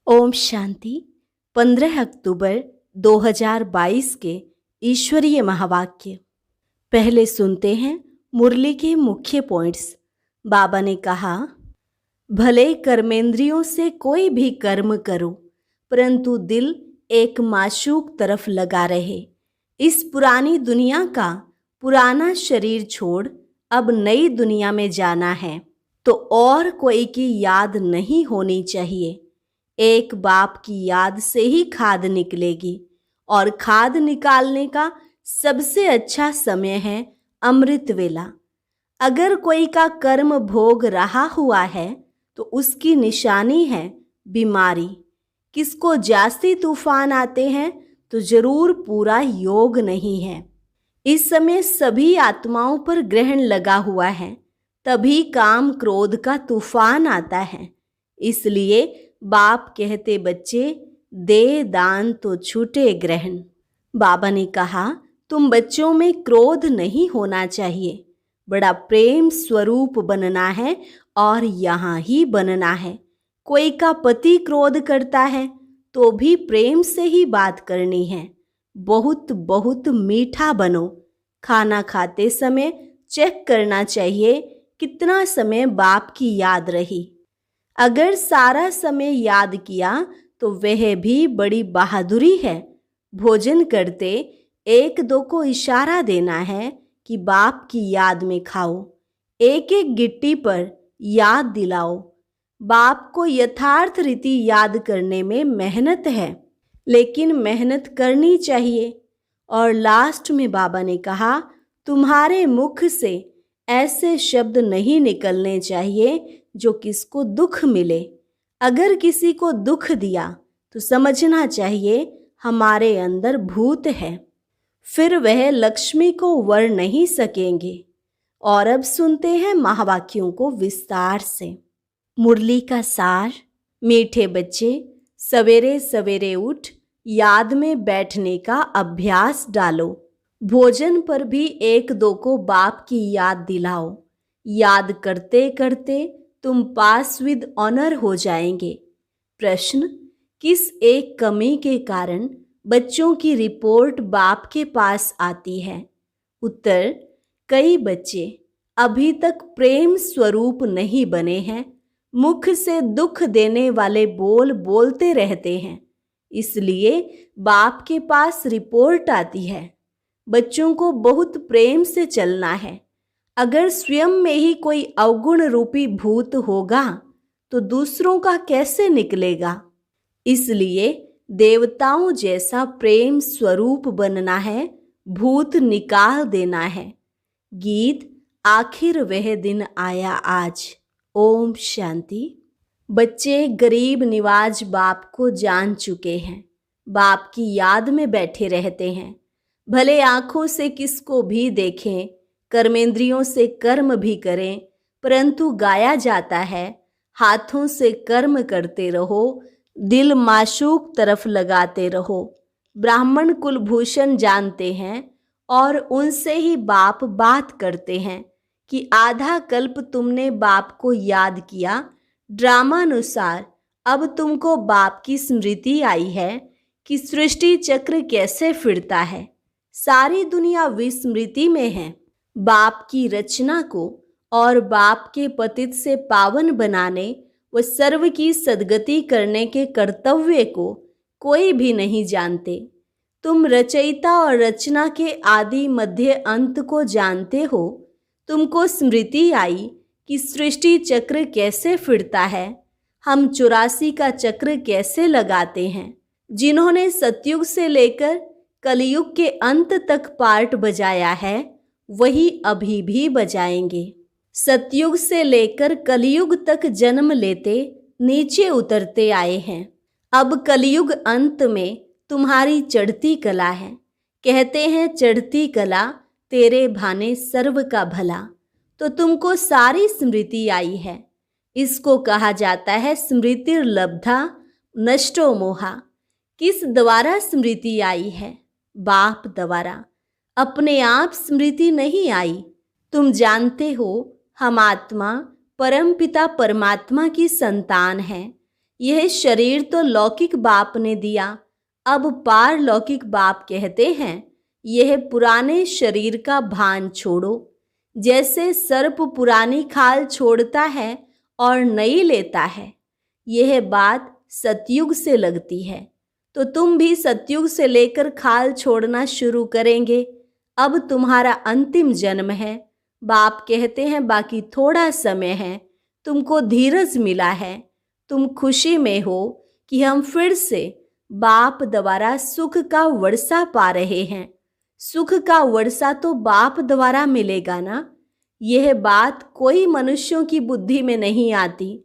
ओम शांति। 15 अक्टूबर 2022 के ईश्वरीय महावाक्य। पहले सुनते हैं मुरली के मुख्य पॉइंट्स। बाबा ने कहा, भले कर्मेंद्रियों से कोई भी कर्म करो, परंतु दिल एक माशूक तरफ लगा रहे। इस पुरानी दुनिया का पुराना शरीर छोड़ अब नई दुनिया में जाना है, तो और कोई की याद नहीं होनी चाहिए। एक बाप की याद से ही खाद निकलेगी, और खाद निकालने का सबसे अच्छा समय है अमृत वेला। अगर कोई का कर्म भोग रहा हुआ है तो उसकी निशानी है बीमारी। किसको जास्ती तूफान आते हैं तो जरूर पूरा योग नहीं है। इस समय सभी आत्माओं पर ग्रहण लगा हुआ है, तभी काम क्रोध का तूफान आता है। इसलिए बाप कहते, बच्चे दे दान तो छूटे ग्रहण। बाबा ने कहा, तुम बच्चों में क्रोध नहीं होना चाहिए, बड़ा प्रेम स्वरूप बनना है और यहाँ ही बनना है। कोई का पति क्रोध करता है तो भी प्रेम से ही बात करनी है। बहुत बहुत मीठा बनो। खाना खाते समय चेक करना चाहिए कितना समय बाप की याद रही। अगर सारा समय याद किया तो वह भी बड़ी बहादुरी है। भोजन करते एक दो को इशारा देना है कि बाप की याद में खाओ। एक एक गिट्टी पर याद दिलाओ। बाप को यथार्थ रीति याद करने में मेहनत है, लेकिन मेहनत करनी चाहिए। और लास्ट में बाबा ने कहा, तुम्हारे मुख से ऐसे शब्द नहीं निकलने चाहिए जो किसको दुख मिले। अगर किसी को दुख दिया तो समझना चाहिए हमारे अंदर भूत है, फिर वह लक्ष्मी को वर नहीं सकेंगे। और अब सुनते हैं महावाक्यों को विस्तार से। मुरली का सार। मीठे बच्चे, सवेरे सवेरे उठ याद में बैठने का अभ्यास डालो। भोजन पर भी एक दो को बाप की याद दिलाओ। याद करते करते तुम पास विद ऑनर हो जाएंगे। प्रश्न, किस एक कमी के कारण बच्चों की रिपोर्ट बाप के पास आती है? उत्तर, कई बच्चे अभी तक प्रेम स्वरूप नहीं बने हैं। मुख से दुख देने वाले बोल बोलते रहते हैं, इसलिए बाप के पास रिपोर्ट आती है। बच्चों को बहुत प्रेम से चलना है। अगर स्वयं में ही कोई अवगुण रूपी भूत होगा तो दूसरों का कैसे निकलेगा? इसलिए देवताओं जैसा प्रेम स्वरूप बनना है, भूत निकाल देना है। गीत, आखिर वह दिन आया आज। ओम शांति। बच्चे गरीब निवाज बाप को जान चुके हैं, बाप की याद में बैठे रहते हैं। भले आंखों से किसको भी देखें, कर्मेंद्रियों से कर्म भी करें, परंतु गाया जाता है, हाथों से कर्म करते रहो, दिल माशूक तरफ लगाते रहो। ब्राह्मण कुलभूषण जानते हैं और उनसे ही बाप बात करते हैं कि आधा कल्प तुमने बाप को याद किया, ड्रामानुसार अब तुमको बाप की स्मृति आई है कि सृष्टि चक्र कैसे फिरता है। सारी दुनिया विस्मृति में है। बाप की रचना को और बाप के पतित से पावन बनाने व सर्व की सद्गति करने के कर्तव्य को कोई भी नहीं जानते। तुम रचयिता और रचना के आदि मध्य अंत को जानते हो। तुमको स्मृति आई कि सृष्टि चक्र कैसे फिरता है, हम 84 का चक्र कैसे लगाते हैं। जिन्होंने सतयुग से लेकर कलयुग के अंत तक पार्ट बजाया है, वही अभी भी बजाएंगे। सतयुग से लेकर कलयुग तक जन्म लेते नीचे उतरते आए हैं। अब कलयुग अंत में तुम्हारी चढ़ती कला है। कहते हैं चढ़ती कला तेरे भाने सर्व का भला। तो तुमको सारी स्मृति आई है। इसको कहा जाता है स्मृतिर्लब्धा नष्टो मोहा। किस द्वारा स्मृति आई है? बाप द्वारा। अपने आप स्मृति नहीं आई। तुम जानते हो हम आत्मा परमपिता परमात्मा की संतान हैं। यह शरीर तो लौकिक बाप ने दिया, अब पारलौकिक बाप कहते हैं यह पुराने शरीर का भान छोड़ो। जैसे सर्प पुरानी खाल छोड़ता है और नई लेता है, यह बात सतयुग से लगती है। तो तुम भी सतयुग से लेकर खाल छोड़ना शुरू करेंगे। अब तुम्हारा अंतिम जन्म है। बाप कहते हैं बाकी थोड़ा समय है, तुमको धीरज मिला है, तुम खुशी में हो कि हम फिर से बाप द्वारा सुख का वर्षा पा रहे हैं। सुख का वर्षा तो बाप द्वारा मिलेगा ना। यह बात कोई मनुष्यों की बुद्धि में नहीं आती।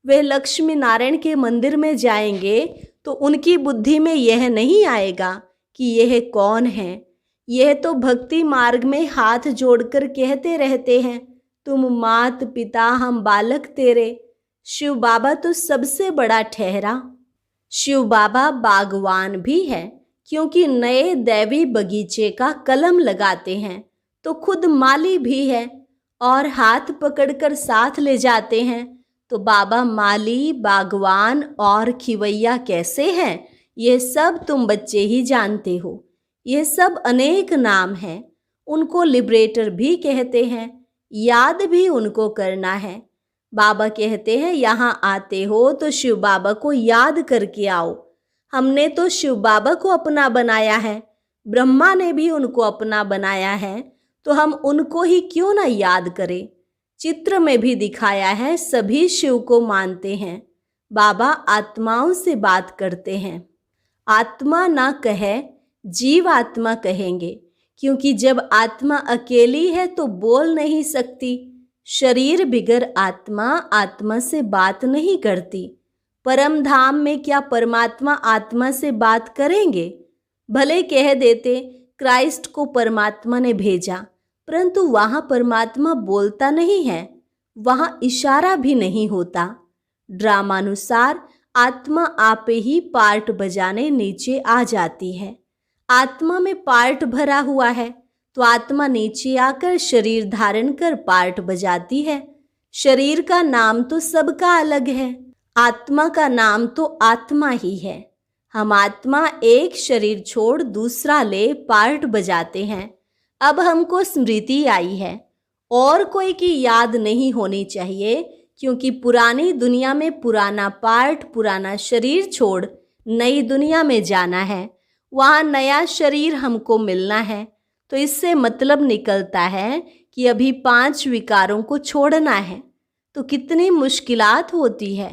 वे लक्ष्मी नारायण के मंदिर में जाएंगे तो उनकी बुद्धि में यह नहीं आएगा कि यह कौन है। यह तो भक्ति मार्ग में हाथ जोड़कर कहते रहते हैं, तुम मात पिता हम बालक तेरे। शिव बाबा तो सबसे बड़ा ठहरा। शिव बाबा बागवान भी है, क्योंकि नए दैवी बगीचे का कलम लगाते हैं तो खुद माली भी है, और हाथ पकड़कर साथ ले जाते हैं तो बाबा माली, बागवान और खिवैया कैसे हैं, ये सब तुम बच्चे ही जानते हो। ये सब अनेक नाम हैं। उनको लिबरेटर भी कहते हैं, याद भी उनको करना है। बाबा कहते हैं यहाँ आते हो तो शिव बाबा को याद करके आओ। हमने तो शिव बाबा को अपना बनाया है, ब्रह्मा ने भी उनको अपना बनाया है, तो हम उनको ही क्यों ना याद करें। चित्र में भी दिखाया है, सभी शिव को मानते हैं। बाबा आत्माओं से बात करते हैं। आत्मा ना कहे, जीव आत्मा कहेंगे, क्योंकि जब आत्मा अकेली है तो बोल नहीं सकती। शरीर बिगर आत्मा आत्मा से बात नहीं करती। परम धाम में क्या परमात्मा आत्मा से बात करेंगे? भले कह देते क्राइस्ट को परमात्मा ने भेजा, परंतु वहाँ परमात्मा बोलता नहीं है, वहाँ इशारा भी नहीं होता। ड्रामानुसार आत्मा आपे ही पार्ट बजाने नीचे आ जाती है। आत्मा में पार्ट भरा हुआ है तो आत्मा नीचे आकर शरीर धारण कर पार्ट बजाती है। शरीर का नाम तो सबका अलग है, आत्मा का नाम तो आत्मा ही है। हम आत्मा एक शरीर छोड़ दूसरा ले पार्ट बजाते हैं। अब हमको स्मृति आई है, और कोई की याद नहीं होनी चाहिए, क्योंकि पुरानी दुनिया में पुराना पार्ट, पुराना शरीर छोड़ नई दुनिया में जाना है। वहाँ नया शरीर हमको मिलना है। तो इससे मतलब निकलता है कि अभी 5 विकारों को छोड़ना है। तो कितनी मुश्किलात होती है।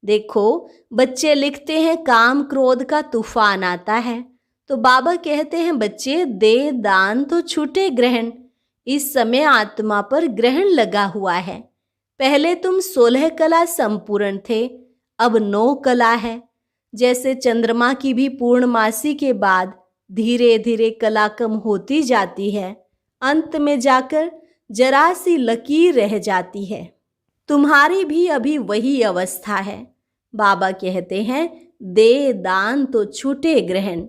देखो बच्चे लिखते हैं काम क्रोध का तूफान आता है, तो बाबा कहते हैं बच्चे दे दान तो छूटे ग्रहण। इस समय आत्मा पर ग्रहण लगा हुआ है। पहले तुम 16 कला संपूर्ण थे, अब 9 कला है। जैसे चंद्रमा की भी पूर्णमासी के बाद धीरे धीरे कला कम होती जाती है, अंत में जाकर जरा सी लकीर रह जाती है। तुम्हारी भी अभी वही अवस्था है। बाबा कहते हैं दे दान तो छूटे ग्रहण।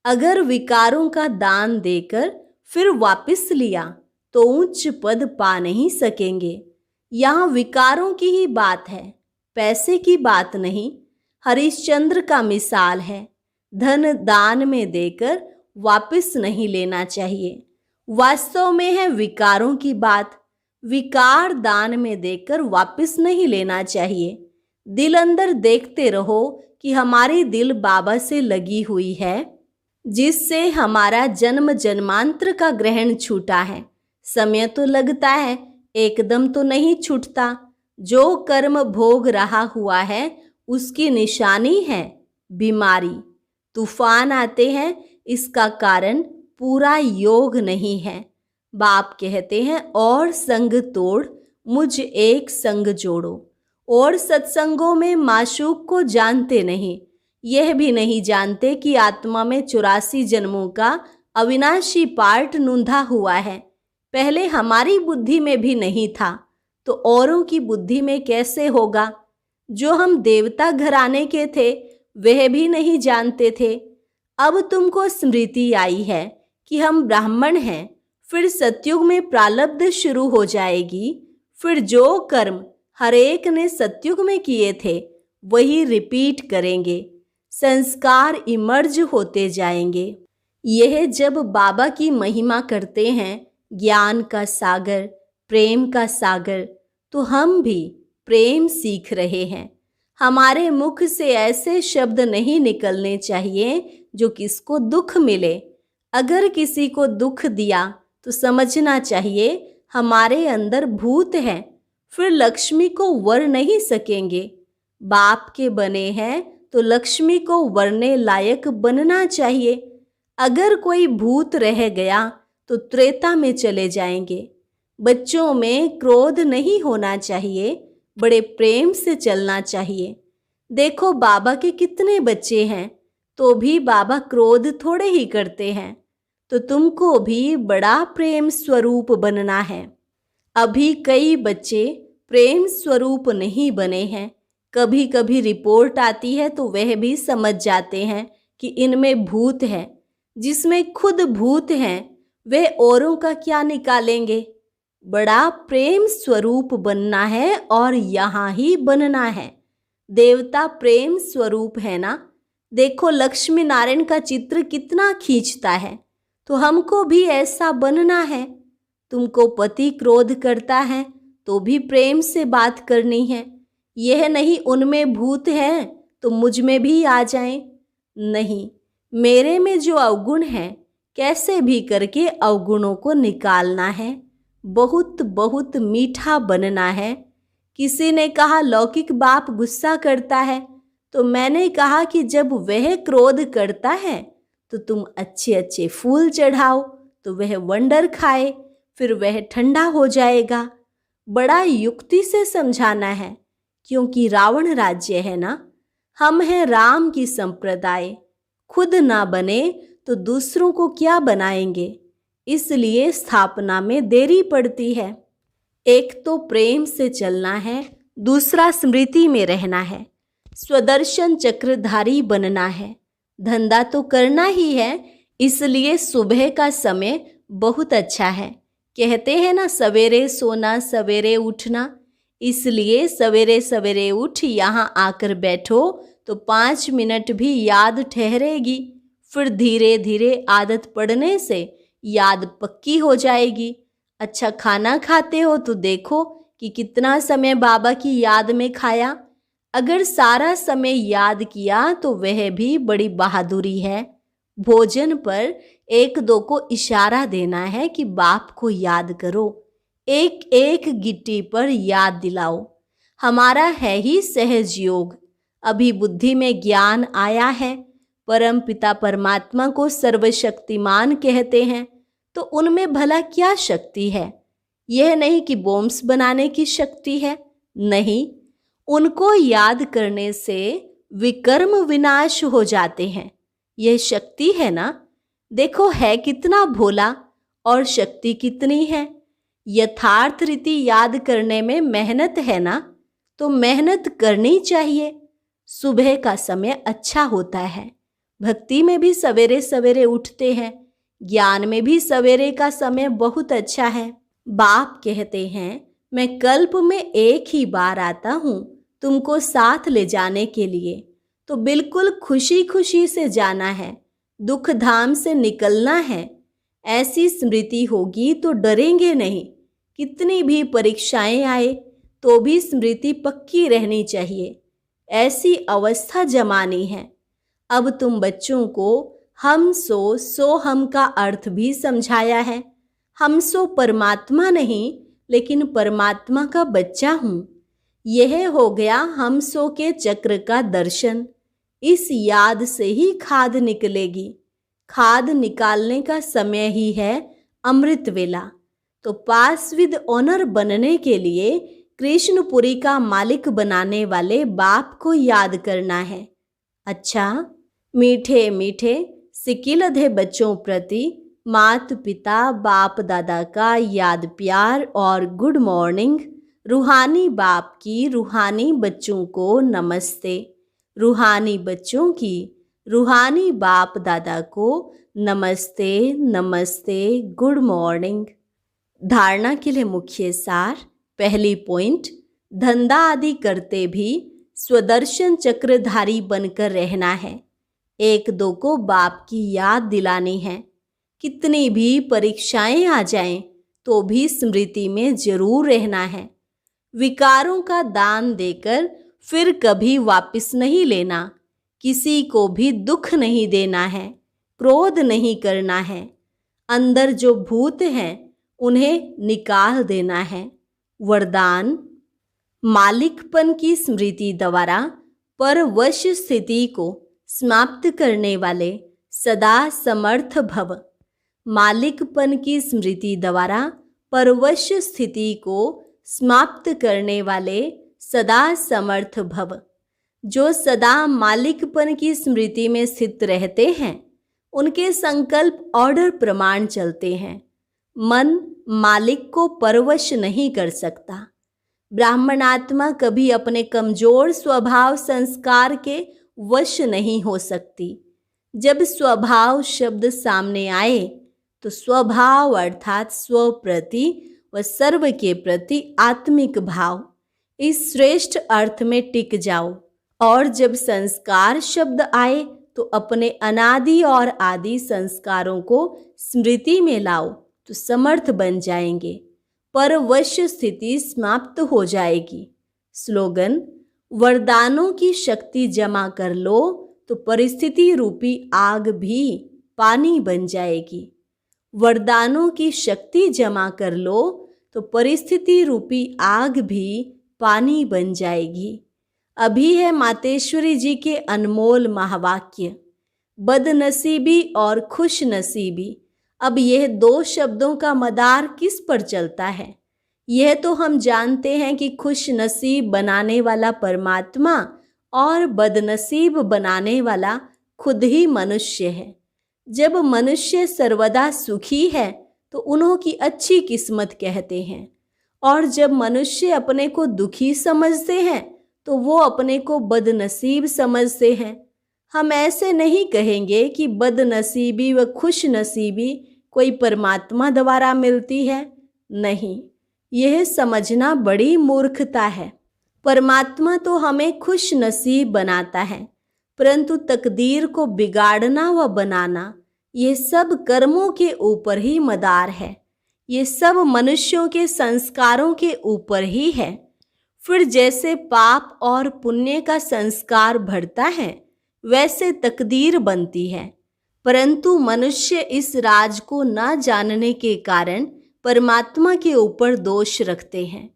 अगर विकारों का दान देकर फिर वापस लिया तो उच्च पद पा नहीं सकेंगे। यहाँ विकारों की ही बात है, पैसे की बात नहीं। हरिश्चंद्र का मिसाल है, धन दान में देकर वापस नहीं लेना चाहिए। वास्तव में है विकारों की बात। विकार दान में देकर वापस नहीं लेना चाहिए। दिल अंदर देखते रहो कि हमारी दिल बाबा से लगी हुई है, जिससे हमारा जन्म जन्मांतर का ग्रहण छूटा है। समय तो लगता है, एकदम तो नहीं छूटता। जो कर्म भोग रहा हुआ है उसकी निशानी है बीमारी। तूफान आते हैं, इसका कारण पूरा योग नहीं है। बाप कहते हैं और संग तोड़ मुझ एक संग जोड़ो। और सत्संगों में माशूक को जानते नहीं, यह भी नहीं जानते कि आत्मा में 84 जन्मों का अविनाशी पार्ट नूंधा हुआ है। पहले हमारी बुद्धि में भी नहीं था, तो औरों की बुद्धि में कैसे होगा। जो हम देवता घराने के थे वह भी नहीं जानते थे। अब तुमको स्मृति आई है कि हम ब्राह्मण हैं। फिर सतयुग में प्रारब्ध शुरू हो जाएगी। फिर जो कर्म हरेक ने सतयुग में किए थे वही रिपीट करेंगे। संस्कार इमर्ज होते जाएंगे। यह जब बाबा की महिमा करते हैं, ज्ञान का सागर, प्रेम का सागर, तो हम भी प्रेम सीख रहे हैं। हमारे मुख से ऐसे शब्द नहीं निकलने चाहिए जो किसको दुख मिले। अगर किसी को दुख दिया तो समझना चाहिए हमारे अंदर भूत है, फिर लक्ष्मी को वर नहीं सकेंगे। बाप के बने हैं तो लक्ष्मी को वरने लायक बनना चाहिए। अगर कोई भूत रह गया तो त्रेता में चले जाएंगे। बच्चों में क्रोध नहीं होना चाहिए, बड़े प्रेम से चलना चाहिए। देखो बाबा के कितने बच्चे हैं, तो भी बाबा क्रोध थोड़े ही करते हैं। तो तुमको भी बड़ा प्रेम स्वरूप बनना है। अभी कई बच्चे प्रेम स्वरूप नहीं बने हैं। कभी कभी रिपोर्ट आती है तो वह भी समझ जाते हैं कि इनमें भूत है। जिसमें खुद भूत हैं वे औरों का क्या निकालेंगे। बड़ा प्रेम स्वरूप बनना है और यहाँ ही बनना है। देवता प्रेम स्वरूप है ना। देखो लक्ष्मी नारायण का चित्र कितना खींचता है, तो हमको भी ऐसा बनना है। तुमको पति क्रोध करता है तो भी प्रेम से बात करनी है। यह नहीं उनमें भूत है तो मुझ में भी आ जाएं। नहीं, मेरे में जो अवगुण है कैसे भी करके अवगुणों को निकालना है। बहुत बहुत मीठा बनना है। किसी ने कहा लौकिक बाप गुस्सा करता है, तो मैंने कहा कि जब वह क्रोध करता है तो तुम अच्छे अच्छे फूल चढ़ाओ तो वह वंडर खाए, फिर वह ठंडा हो जाएगा। बड़ा युक्ति से समझाना है, क्योंकि रावण राज्य है ना। हम हैं राम की संप्रदाय। खुद ना बने तो दूसरों को क्या बनाएंगे। इसलिए स्थापना में देरी पड़ती है। एक तो प्रेम से चलना है, दूसरा स्मृति में रहना है, स्वदर्शन चक्रधारी बनना है। धंधा तो करना ही है, इसलिए सुबह का समय बहुत अच्छा है। कहते हैं ना सवेरे सोना सवेरे उठना, इसलिए सवेरे सवेरे उठ यहाँ आकर बैठो तो 5 मिनट भी याद ठहरेगी। फिर धीरे धीरे आदत पड़ने से याद पक्की हो जाएगी। अच्छा खाना खाते हो तो देखो कि कितना समय बाबा की याद में खाया। अगर सारा समय याद किया तो वह भी बड़ी बहादुरी है। भोजन पर 1-2 को इशारा देना है कि बाप को याद करो। एक एक गिट्टी पर याद दिलाओ। हमारा है ही सहज योग। अभी बुद्धि में ज्ञान आया है। परम पिता परमात्मा को सर्वशक्तिमान कहते हैं, तो उनमें भला क्या शक्ति है। यह नहीं कि बॉम्ब्स बनाने की शक्ति है, नहीं। उनको याद करने से विकर्म विनाश हो जाते हैं, यह शक्ति है ना। देखो है कितना भोला और शक्ति कितनी है। यथार्थ रीति याद करने में मेहनत है ना, तो मेहनत करनी चाहिए। सुबह का समय अच्छा होता है। भक्ति में भी सवेरे सवेरे उठते हैं, ज्ञान में भी सवेरे का समय बहुत अच्छा है। बाप कहते हैं मैं कल्प में एक ही बार आता हूँ तुमको साथ ले जाने के लिए, तो बिल्कुल खुशी खुशी से जाना है, दुख धाम से निकलना है। ऐसी स्मृति होगी तो डरेंगे नहीं। कितनी भी परीक्षाएं आए तो भी स्मृति पक्की रहनी चाहिए। ऐसी अवस्था जमानी है। अब तुम बच्चों को हम सो हम का अर्थ भी समझाया है। हम सो परमात्मा नहीं, लेकिन परमात्मा का बच्चा हूँ। यह हो गया हम सो के चक्र का दर्शन। इस याद से ही खाद निकलेगी। खाद निकालने का समय ही है अमृत वेला। तो पास विद ऑनर बनने के लिए कृष्णपुरी का मालिक बनाने वाले बाप को याद करना है। अच्छा, मीठे मीठे सिकिलधे बच्चों प्रति माता पिता बाप दादा का याद प्यार और गुड मॉर्निंग। रूहानी बाप की रूहानी बच्चों को नमस्ते। रूहानी बच्चों की रूहानी बाप दादा को नमस्ते नमस्ते, गुड मॉर्निंग। धारणा के लिए मुख्य सार। पहली पॉइंट, धंधा आदि करते भी स्वदर्शन चक्रधारी बनकर रहना है। एक दो को बाप की याद दिलानी है। कितनी भी परीक्षाएं आ जाएं तो भी स्मृति में जरूर रहना है। विकारों का दान देकर फिर कभी वापस नहीं लेना। किसी को भी दुख नहीं देना है, क्रोध नहीं करना है। अंदर जो भूत हैं उन्हें निकाल देना है। वरदान: मालिकपन की स्मृति द्वारा परवश स्थिति को समाप्त करने वाले सदा समर्थ भव। मालिकपन की स्मृति द्वारा परवश स्थिति को समाप्त करने वाले सदा समर्थ भव। जो सदा मालिकपन की स्मृति में स्थित रहते हैं उनके संकल्प ऑर्डर प्रमाण चलते हैं। मन मालिक को परवश नहीं कर सकता। ब्राह्मण आत्मा कभी अपने कमजोर स्वभाव संस्कार के वश नहीं हो सकती। जब स्वभाव शब्द सामने आए तो स्वभाव अर्थात स्व प्रति व सर्व के प्रति आत्मिक भाव, इस श्रेष्ठ अर्थ में टिक जाओ। और जब संस्कार शब्द आए तो अपने अनादि और आदि संस्कारों को स्मृति में लाओ तो समर्थ बन जाएंगे। परवश स्थिति समाप्त हो जाएगी। स्लोगन: वरदानों की शक्ति जमा कर लो तो परिस्थिति रूपी आग भी पानी बन जाएगी। वरदानों की शक्ति जमा कर लो तो परिस्थिति रूपी आग भी पानी बन जाएगी। अभी है मातेश्वरी जी के अनमोल महावाक्य, बदनसीबी और खुश नसीबी। अब यह दो शब्दों का मदार किस पर चलता है? यह तो हम जानते हैं कि खुश नसीब बनाने वाला परमात्मा और बदनसीब बनाने वाला खुद ही मनुष्य है। जब मनुष्य सर्वदा सुखी है तो उन्हों की अच्छी किस्मत कहते हैं, और जब मनुष्य अपने को दुखी समझते हैं तो वो अपने को बदनसीब समझते हैं। हम ऐसे नहीं कहेंगे कि बदनसीबी व खुश नसीबी कोई परमात्मा द्वारा मिलती है। नहीं, यह समझना बड़ी मूर्खता है। परमात्मा तो हमें खुश नसीब बनाता है, परंतु तकदीर को बिगाड़ना व बनाना ये सब कर्मों के ऊपर ही मदार है। ये सब मनुष्यों के संस्कारों के ऊपर ही है। फिर जैसे पाप और पुण्य का संस्कार बढ़ता है वैसे तकदीर बनती है, परंतु मनुष्य इस राज को न जानने के कारण परमात्मा के ऊपर दोष रखते हैं।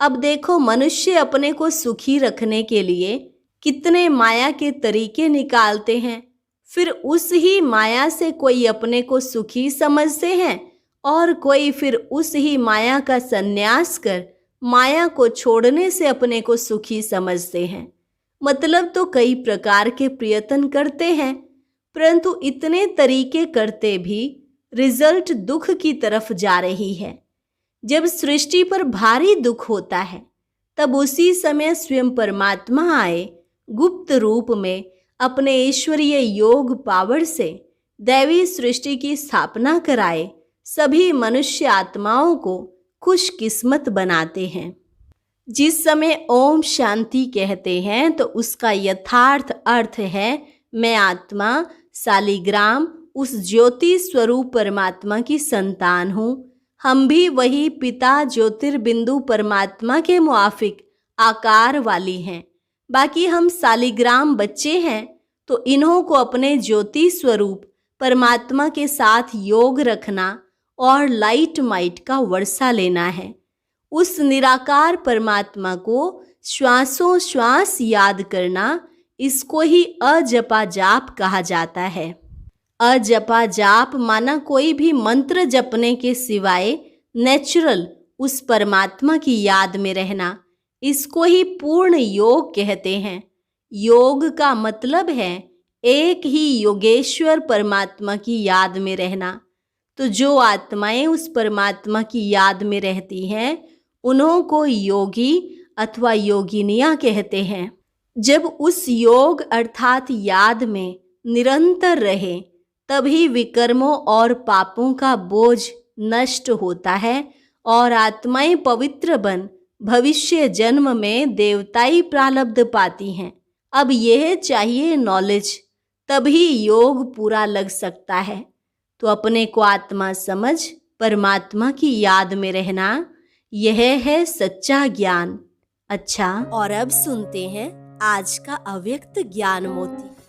अब देखो, मनुष्य अपने को सुखी रखने के लिए कितने माया के तरीके निकालते हैं। फिर उस ही माया से कोई अपने को सुखी समझते हैं और कोई फिर उस ही माया का संन्यास कर माया को छोड़ने से अपने को सुखी समझते हैं। मतलब तो कई प्रकार के प्रयत्न करते हैं, परंतु इतने तरीके करते भी रिजल्ट दुख की तरफ जा रही है। जब सृष्टि पर भारी दुख होता है तब उसी समय स्वयं परमात्मा आए गुप्त रूप में अपने ईश्वरीय योग पावर से दैवी सृष्टि की स्थापना कराए सभी मनुष्य आत्माओं को खुशकिस्मत बनाते हैं। जिस समय ओम शांति कहते हैं तो उसका यथार्थ अर्थ है मैं आत्मा शालिग्राम उस ज्योति स्वरूप परमात्मा की संतान हूँ। हम भी वही पिता ज्योतिर्बिंदु परमात्मा के मुआफिक आकार वाली हैं। बाकी हम शालिग्राम बच्चे हैं तो इन्हों को अपने ज्योति स्वरूप परमात्मा के साथ योग रखना और लाइट माइट का वर्षा लेना है। उस निराकार परमात्मा को श्वासों श्वास याद करना, इसको ही अजपा जाप कहा जाता है। अजपा जाप माना कोई भी मंत्र जपने के सिवाय नेचुरल उस परमात्मा की याद में रहना। इसको ही पूर्ण योग कहते हैं। योग का मतलब है एक ही योगेश्वर परमात्मा की याद में रहना। तो जो आत्माएं उस परमात्मा की याद में रहती हैं उन्हों को योगी अथवा योगिनियां कहते हैं। जब उस योग अर्थात याद में निरंतर रहे तभी विकर्मों और पापों का बोझ नष्ट होता है और आत्माएं पवित्र बन भविष्य जन्म में देवताई प्रारब्ध पाती हैं। अब यह चाहिए नॉलेज, तभी योग पूरा लग सकता है। तो अपने को आत्मा समझ परमात्मा की याद में रहना, यह है सच्चा ज्ञान। अच्छा, और अब सुनते हैं आज का अव्यक्त ज्ञान मोती।